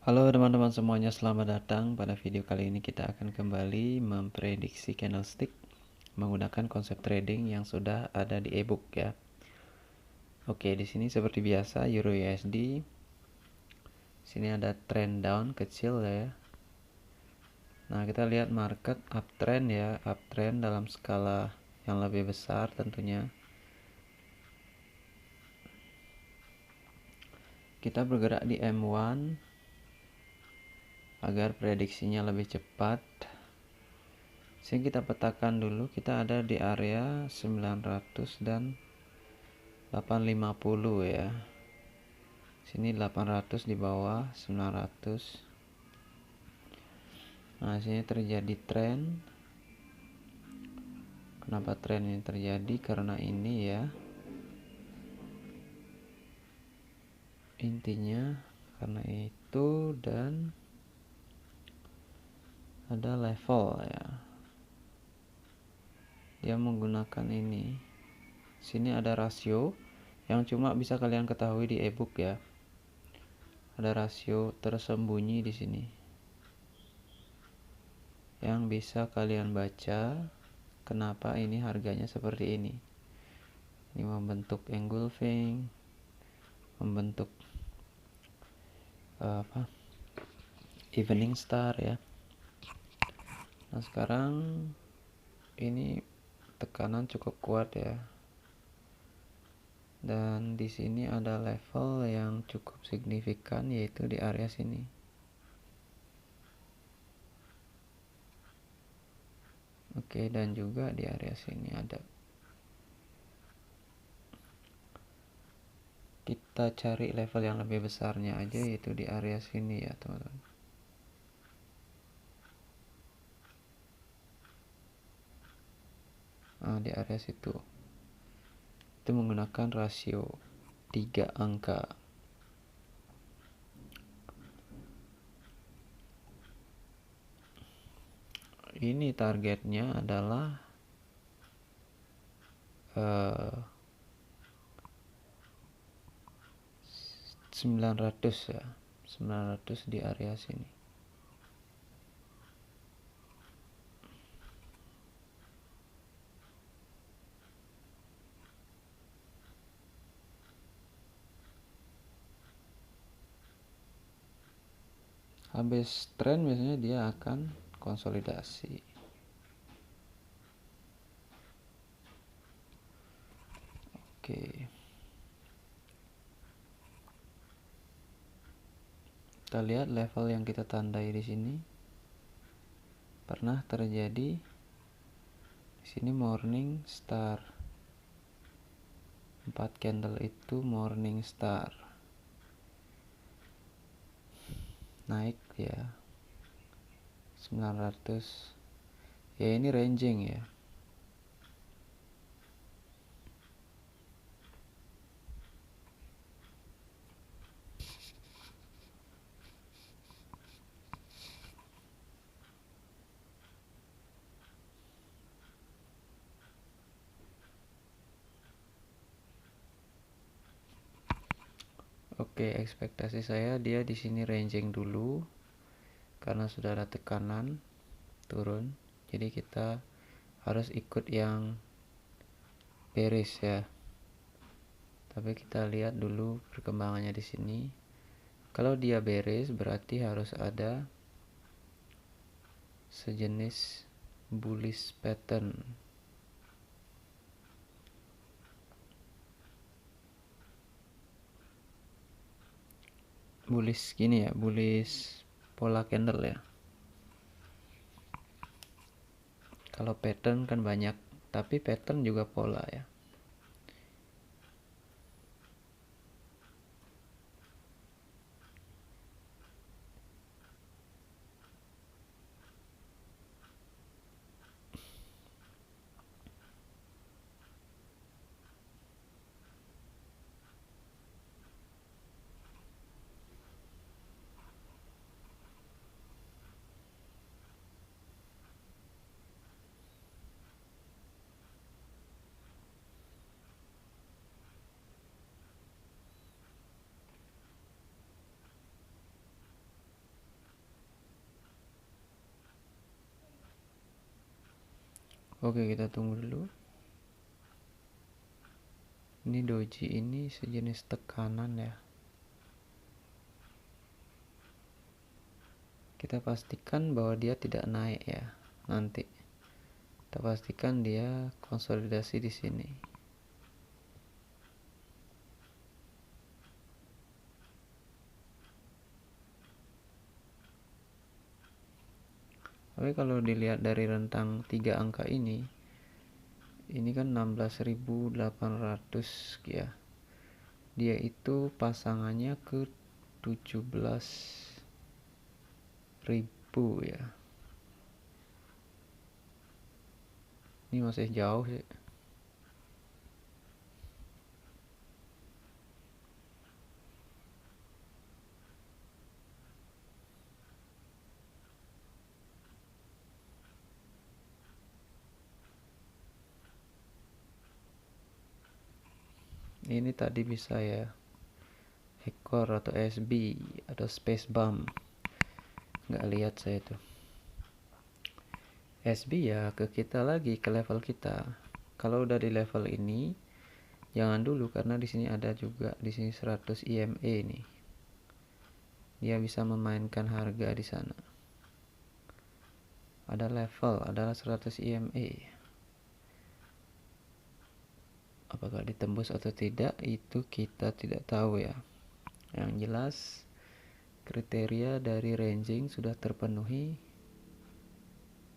Halo teman-teman semuanya, selamat datang. Pada video kali ini kita akan kembali memprediksi candlestick menggunakan konsep trading yang sudah ada di ebook ya. Oke, di sini seperti biasa Euro USD. Sini ada trend down kecil ya. Nah, kita lihat market uptrend ya, uptrend dalam skala yang lebih besar tentunya. Kita bergerak di M1 agar prediksinya lebih cepat. Sini kita petakan dulu, kita ada di area 900 dan 850 ya. Sini 800 di bawah 900. Nah, sini terjadi tren. Kenapa tren ini terjadi? Karena ini ya. Intinya karena itu, dan ada level ya. Dia menggunakan ini. Sini ada rasio yang cuma bisa kalian ketahui di ebook ya. Ada rasio tersembunyi di sini yang bisa kalian baca kenapa ini harganya seperti ini. Ini membentuk engulfing, membentuk evening star ya. Nah, sekarang ini tekanan cukup kuat ya. Dan di sini ada level yang cukup signifikan, yaitu di area sini. Oke, dan juga di area sini ada. Kita cari level yang lebih besarnya aja, yaitu di area sini ya, teman-teman. Nah, di area situ. Itu menggunakan rasio 3 angka. Ini targetnya adalah 900 ya. 900 di area sini. Habis tren biasanya dia akan konsolidasi. Oke. Kita lihat level yang kita tandai di sini. Pernah terjadi di sini morning star. 4 candle itu morning star. Naik ya. 900. Ya, ini ranging ya. Oke, ekspektasi saya dia di sini ranging dulu karena sudah ada tekanan turun. Jadi kita harus ikut yang bearish ya. Tapi kita lihat dulu perkembangannya di sini. Kalau dia bearish berarti harus ada sejenis bullish pattern. Bullish gini ya, bullish pola candle ya. Kalau pattern kan banyak, tapi pattern juga pola ya. Oke, kita tunggu dulu. Ini doji ini sejenis tekanan ya. Kita pastikan bahwa dia tidak naik ya. Nanti kita pastikan dia konsolidasi di sini. Tapi kalau dilihat dari rentang 3 angka ini kan 16.800 ya. Dia itu pasangannya ke 17.000 ya. Ini masih jauh sih. Ini tadi bisa ya ekor atau SB atau space bump, nggak lihat saya tuh. SB ya ke kita lagi, ke level kita. Kalau udah di level ini jangan dulu, karena di sini ada juga di sini 100 EMA nih. Dia bisa memainkan harga di sana. Ada level, adalah 100 EMA. Apakah ditembus atau tidak itu kita tidak tahu ya. Yang jelas kriteria dari ranging sudah terpenuhi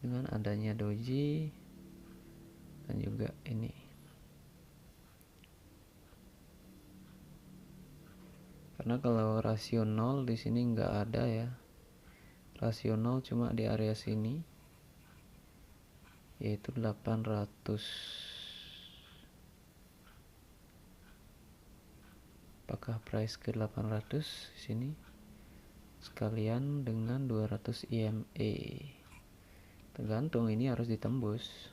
dengan adanya doji dan juga ini. Karena kalau rasio 0 di sini nggak ada ya. Rasio 0 cuma di area sini, yaitu 800. Apakah price ke 800 di sini sekalian dengan 200 EMA? Tergantung, ini harus ditembus.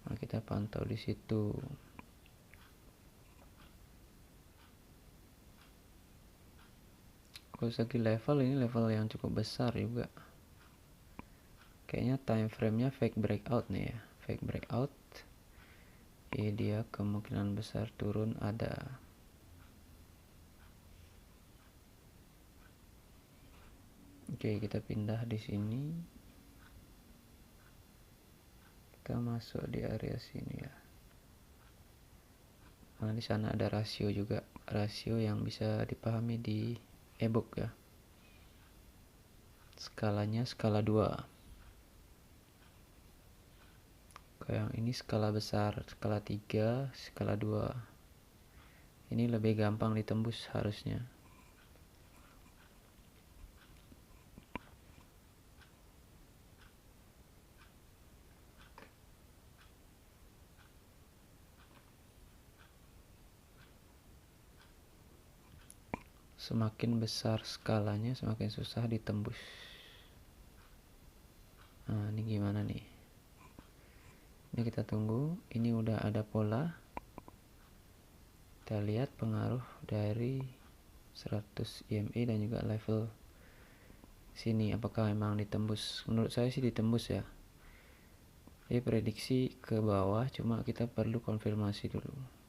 Nah, kita pantau di situ. Kalau segi level, ini level yang cukup besar juga. Kayaknya time frame-nya fake breakout nih ya. Fake breakout. Dia kemungkinan besar turun ada. Oke, kita pindah di sini. Kita masuk di area sini ya. Nah, di sana ada rasio juga, rasio yang bisa dipahami di ebook ya. Skalanya skala 2. Kayak yang ini skala besar, skala 3, skala 2. Ini lebih gampang ditembus harusnya. Semakin besar skalanya semakin susah ditembus. Nah, ini gimana nih? Ini kita tunggu. Ini udah ada pola. Kita lihat pengaruh dari 100 EMA dan juga level sini, apakah memang ditembus. Menurut saya sih ditembus ya. Ini prediksi ke bawah, cuma kita perlu konfirmasi dulu.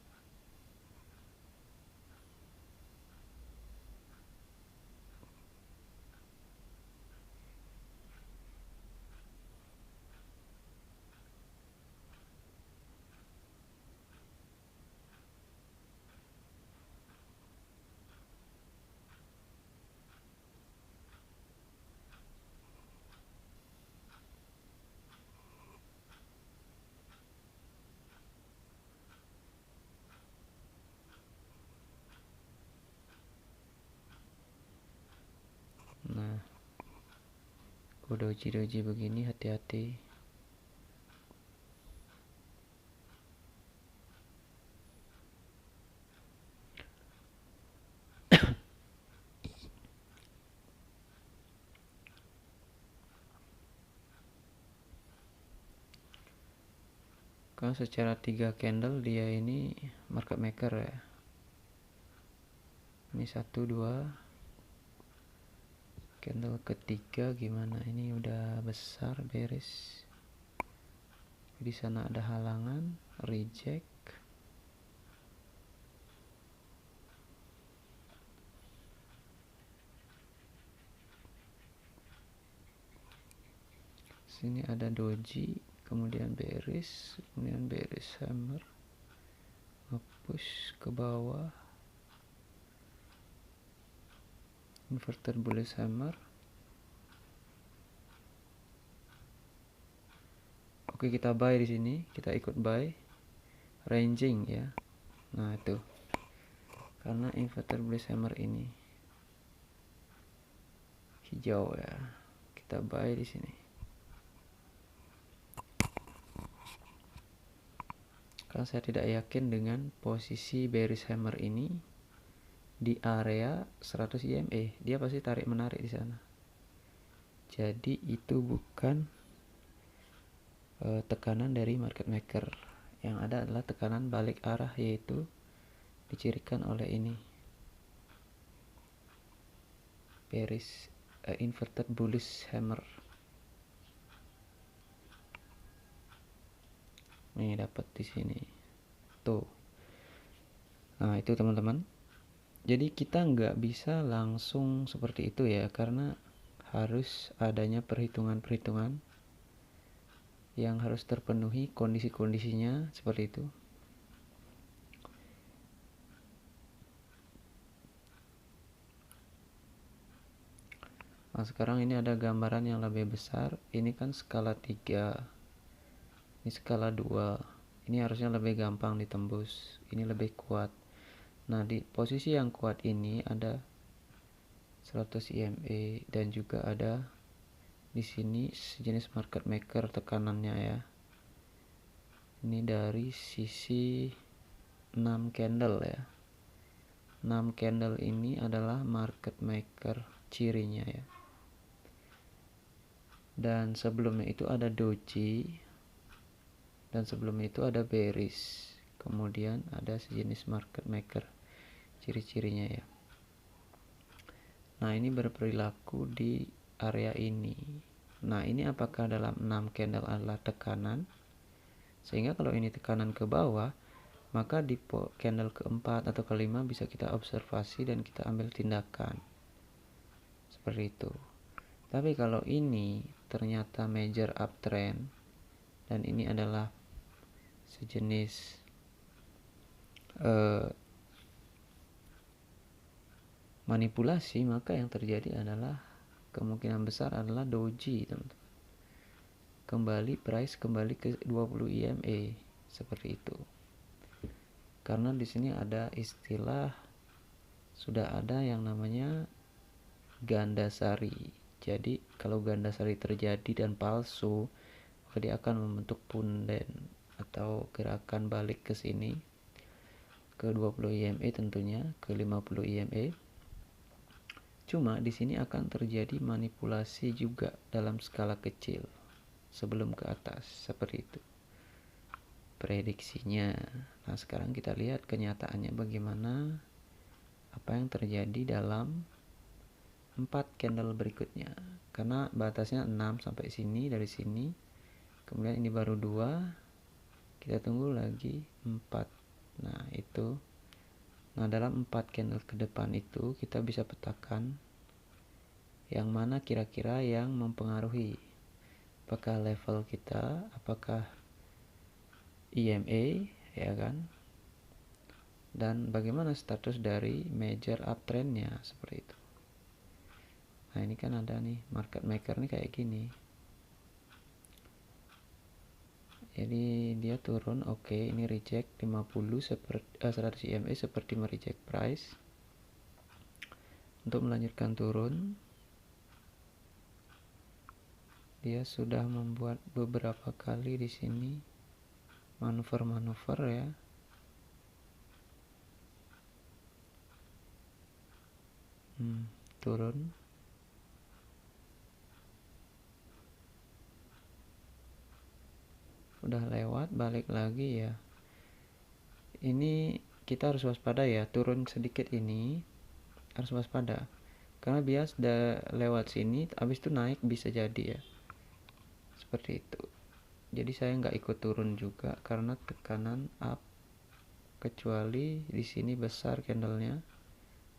Nah, doji begini hati-hati. Kan secara 3 candle dia ini market maker ya. Ini 1, 2. Candle ketiga gimana? Ini udah besar, beres. di sana ada halangan, reject. Sini ada doji, kemudian bearish, kemudian bearish hammer, nge-push ke bawah, inverted bullish hammer. Oke, kita buy di sini, kita ikut buy, ranging ya. Nah itu, karena inverted bullish hammer ini hijau ya, kita buy di sini. Karena saya tidak yakin dengan posisi bearish hammer ini di area 100 EMA, dia pasti tarik menarik di sana. Jadi itu bukan tekanan dari market maker. Yang ada adalah tekanan balik arah, yaitu dicirikan oleh ini, bearish inverted bullish hammer. Nih dapat di sini tuh. Nah itu teman-teman, jadi kita nggak bisa langsung seperti itu ya, karena harus adanya perhitungan-perhitungan yang harus terpenuhi, kondisi-kondisinya seperti itu. Nah sekarang ini ada gambaran yang lebih besar. Ini kan skala 3, ini skala 2. Ini harusnya lebih gampang ditembus, ini lebih kuat. Nah di posisi yang kuat ini ada 100 EMA dan juga ada di sini sejenis market maker tekanannya ya. Ini dari sisi 6 candle ya. 6 candle ini adalah market maker cirinya ya. Dan sebelumnya itu ada doji, dan sebelumnya itu ada bearish, kemudian ada sejenis market maker ciri-cirinya ya. Nah ini berperilaku di area ini. Nah ini apakah dalam 6 candle adalah tekanan, sehingga kalau ini tekanan ke bawah, maka di candle keempat atau kelima bisa kita observasi dan kita ambil tindakan seperti itu. Tapi kalau ini ternyata major uptrend dan ini adalah sejenis manipulasi, maka yang terjadi adalah kemungkinan besar adalah doji, teman-teman. Kembali price kembali ke 20 EMA seperti itu. Karena di sini ada istilah, sudah ada yang namanya Gandasari. Jadi kalau Gandasari terjadi dan palsu, maka dia akan membentuk punden atau gerakan balik ke sini ke 20 EMA, tentunya ke 50 EMA. Cuma di sini akan terjadi manipulasi juga dalam skala kecil sebelum ke atas seperti itu prediksinya. Nah sekarang kita lihat kenyataannya bagaimana, apa yang terjadi dalam 4 candle berikutnya, karena batasnya 6 sampai sini, dari sini kemudian ini baru 2, kita tunggu lagi 4. Nah itu, nah dalam 4 candle ke depan itu kita bisa petakan yang mana kira-kira yang mempengaruhi, apakah level kita, apakah EMA ya kan, dan bagaimana status dari major uptrendnya seperti itu. Nah ini kan ada nih market maker nih kayak gini, jadi dia turun. Oke, ini reject 50 seperti 100 EMA seperti mereject price untuk melanjutkan turun. Dia sudah membuat beberapa kali di sini manuver-manuver ya. Turun. Udah lewat, balik lagi ya. Ini kita harus waspada ya, turun sedikit ini harus waspada. Karena bias udah lewat sini, habis itu naik bisa jadi ya. Seperti itu. jadi saya nggak ikut turun juga karena tekanan up, kecuali di sini besar candlenya,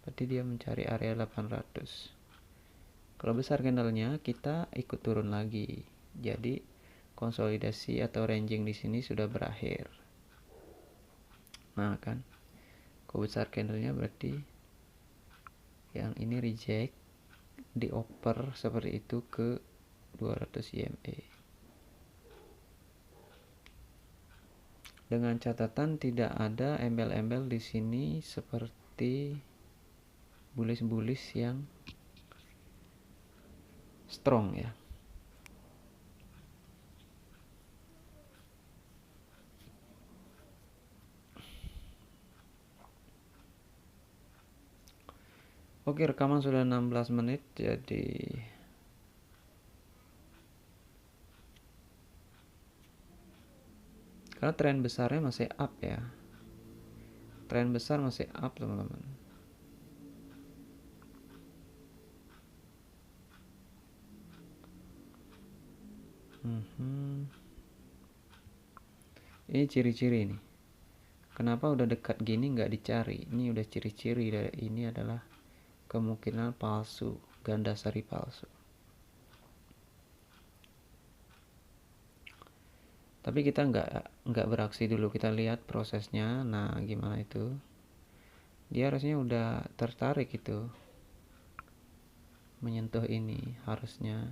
berarti dia mencari area 800. Kalau besar candlenya kita ikut turun lagi, jadi konsolidasi atau ranging di sini sudah berakhir. Nah kan, kalau besar candlenya berarti yang ini reject, dioper seperti itu ke 200 EMA. Dengan catatan tidak ada embel-embel di sini seperti bullish yang strong ya. Oke, rekaman sudah 16 menit, jadi karena tren besarnya masih up ya. Tren besar masih up, teman-teman. Ini ciri-ciri nih. Kenapa udah dekat gini nggak dicari? Ini udah ciri-ciri dari ini adalah kemungkinan palsu, ganda sari palsu. Tapi kita nggak beraksi dulu, kita lihat prosesnya. Nah, gimana itu? Dia harusnya udah tertarik itu, menyentuh ini harusnya.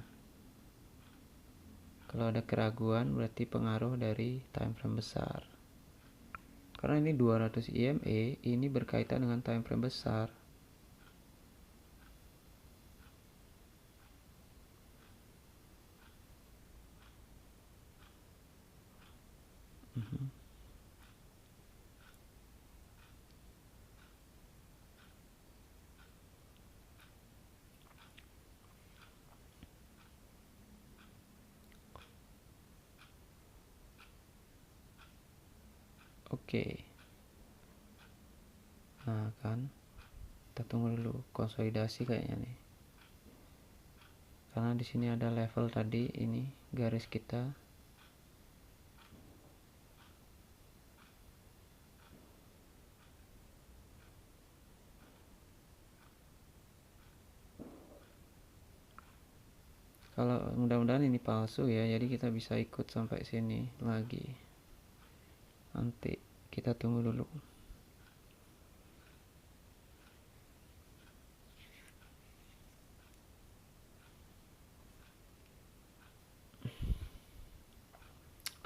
Kalau ada keraguan berarti pengaruh dari time frame besar. Karena ini 200 EMA, ini berkaitan dengan time frame besar. Oke. Nah kan, kita tunggu dulu konsolidasi kayaknya nih. Karena di sini ada level tadi, ini garis kita. Kalau mudah-mudahan ini palsu ya, jadi kita bisa ikut sampai sini lagi. Nanti kita tunggu dulu.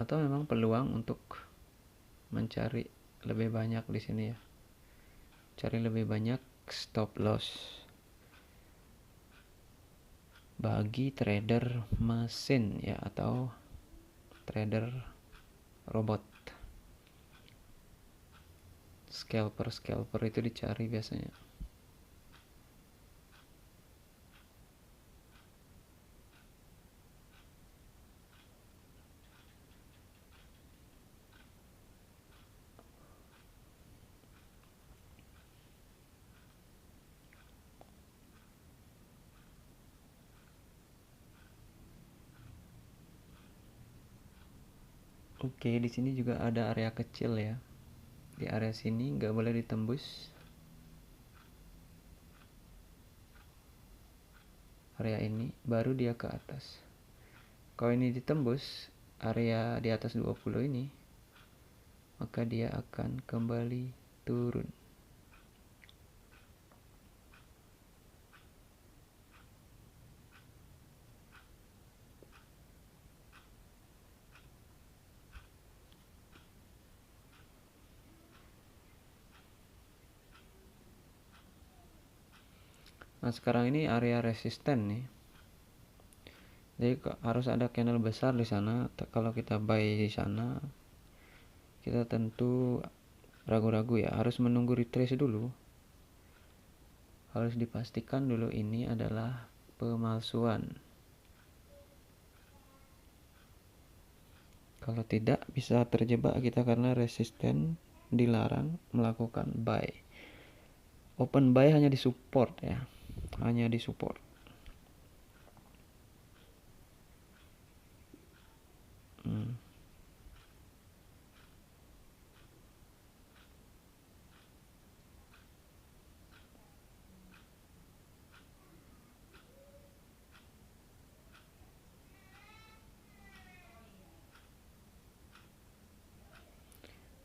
Atau memang peluang untuk mencari lebih banyak di sini ya. Cari lebih banyak stop loss bagi trader mesin ya, atau trader robot. Scalper itu dicari biasanya. Oke, di sini juga ada area kecil ya. Di area sini nggak boleh ditembus. Area ini baru dia ke atas. Kalau ini ditembus area di atas 20 ini, maka dia akan kembali turun. Nah, sekarang ini area resisten nih. Jadi harus ada candle besar di sana. Kalau kita buy di sana, kita tentu ragu-ragu ya, harus menunggu retrace dulu. Harus dipastikan dulu ini adalah pemalsuan. Kalau tidak, bisa terjebak kita karena resisten dilarang melakukan buy. Open buy hanya di support ya, hanya di support.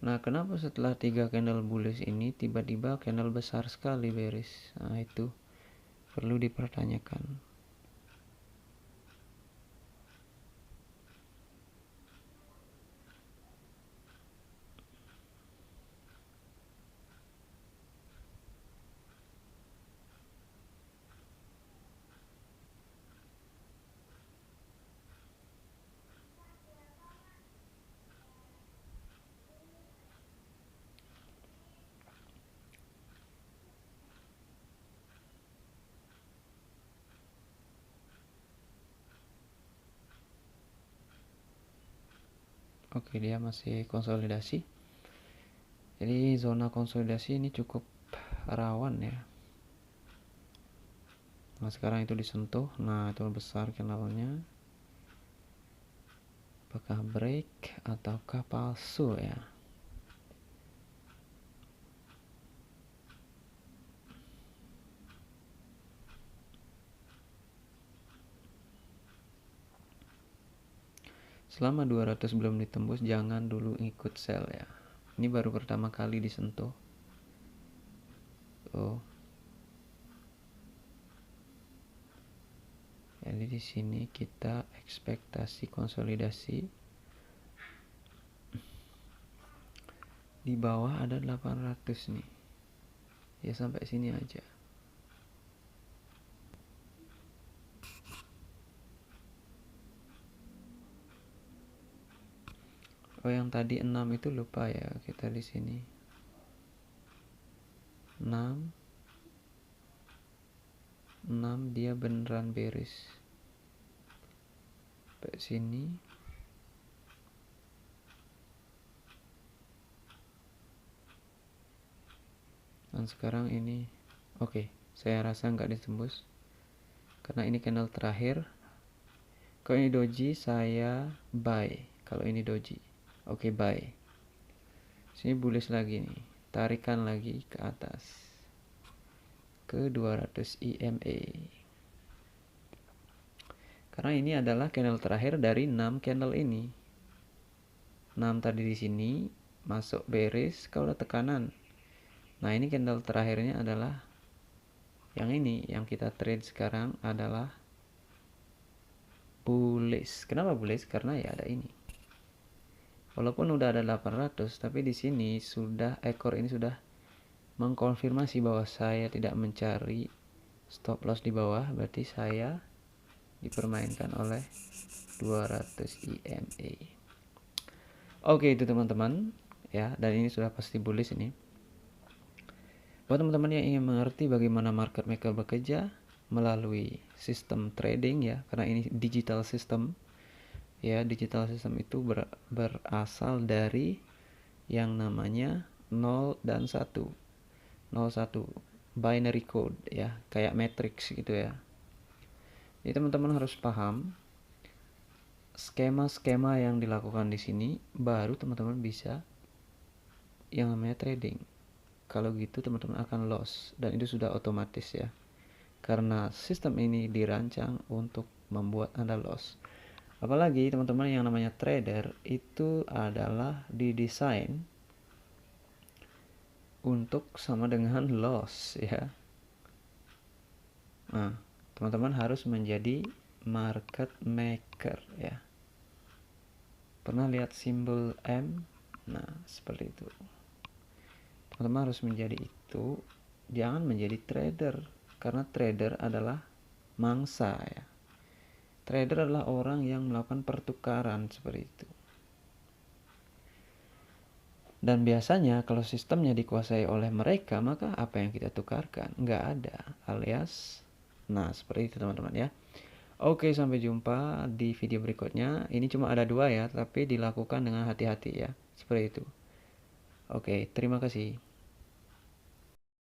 Nah, kenapa setelah 3 candle bullish ini tiba-tiba candle besar sekali bearish? Nah, itu perlu dipertanyakan. Oke, dia masih konsolidasi. Jadi zona konsolidasi ini cukup rawan ya. Nah, sekarang itu disentuh. Nah, itu besar candlenya. Apakah break ataukah palsu ya? Selama 200 belum ditembus, jangan dulu ikut sell ya. Ini baru pertama kali disentuh. Oh. Jadi di sini kita ekspektasi konsolidasi. Di bawah ada 800 nih. Ya sampai sini aja. Oh, yang tadi 6 itu lupa ya, kita di sini 6 dia beneran bearish. Sampai sini. Dan sekarang ini oke, saya rasa nggak ditembus karena ini candle terakhir. Kalau ini doji saya buy. Kalau ini doji, oke, buy. Sini bullish lagi nih, tarikan lagi ke atas ke 200 EMA. Karena ini adalah candle terakhir dari 6 candle ini. 6 tadi di sini masuk bearish kalau ada tekanan. Nah, ini candle terakhirnya adalah yang ini, yang kita trade sekarang adalah bullish. Kenapa bullish? Karena ya ada ini. Walaupun udah ada 800, tapi di sini sudah ekor ini sudah mengkonfirmasi bahwa saya tidak mencari stop loss di bawah, berarti saya dipermainkan oleh 200 EMA. Oke, itu teman-teman ya, dan ini sudah pasti bullish ini. Buat teman-teman yang ingin mengerti bagaimana market maker bekerja melalui sistem trading ya, karena ini digital system ya, digital system itu berasal dari yang namanya 0 dan 1. 01 binary code ya, kayak matrix gitu ya. Jadi teman-teman harus paham skema-skema yang dilakukan di sini, baru teman-teman bisa yang namanya trading. Kalau gitu teman-teman akan loss, dan itu sudah otomatis ya, karena sistem ini dirancang untuk membuat Anda loss. Apalagi teman-teman yang namanya trader itu adalah didesain untuk sama dengan loss ya. Nah, teman-teman harus menjadi market maker ya. Pernah lihat simbol M? Nah, seperti itu. Teman-teman harus menjadi itu, jangan menjadi trader, karena trader adalah mangsa ya. Trader adalah orang yang melakukan pertukaran seperti itu. Dan biasanya kalau sistemnya dikuasai oleh mereka, maka apa yang kita tukarkan? Nggak ada, alias nah seperti itu teman-teman ya. Oke, sampai jumpa di video berikutnya. Ini cuma ada 2 ya, tapi dilakukan dengan hati-hati ya, seperti itu. Oke, terima kasih.